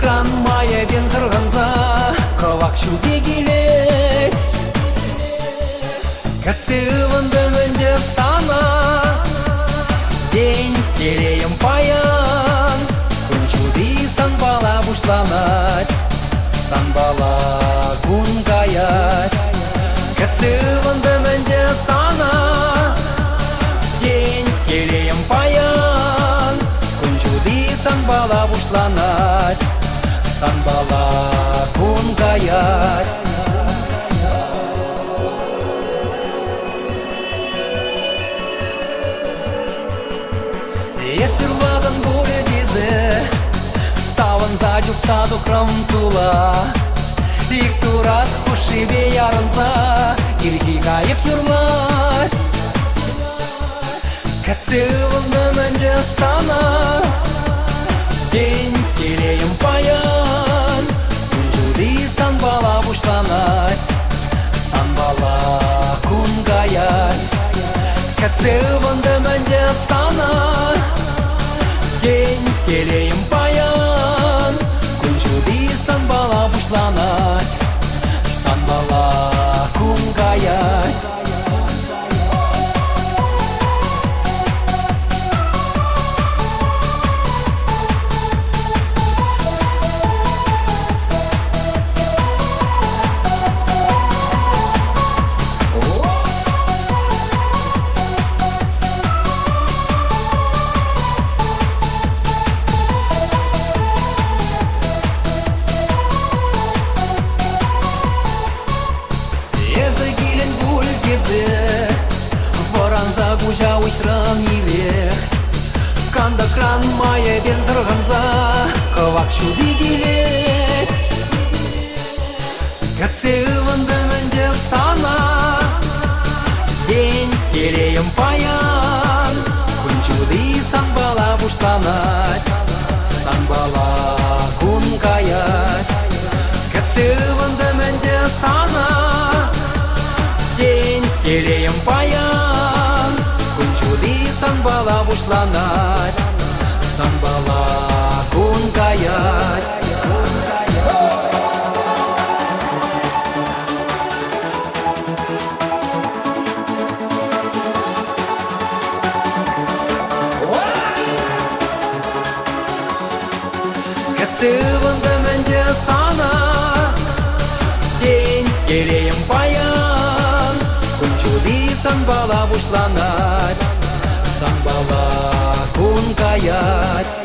кран мая бен сырғанса, ковак шуге келет. Кацывынды мөнде стана, день келейім паян. Күн шуды сан бала бушланат, сан бала күн каят. Кацывынды мөнде стана, день келейім паян. Күн шуды сан бала бушланат, сан бала күн каят. Есірладың бұре дезе, ставын задюк саду крамтула. Ик турат хушибе ярынса, ирхи кайып юрлар. Кацывынды мөнде стана, день келейім паян. Күн жуды сан бала бушланат, сан бала күн каят. Кацывынды мөнде стана, день келейім паян. Күн жуды сан бала бушланат, сан бала күн каят. Воранза гужа уйсрам илех, канда кран мая бен сырғанса, ковак шуды келет. Кацывынды мөнде стана, день келейім паян. Күн жуды сан бала бушланат, сан бала күн каят. Кацывынды мөнде стана, день келейім паян. Күн жуды сан бала бушланат, сан бала күн каят. Кацывынды мөнде стана, день келейім паян. Күн жуды сан бала бушланат, сан бала күн каят.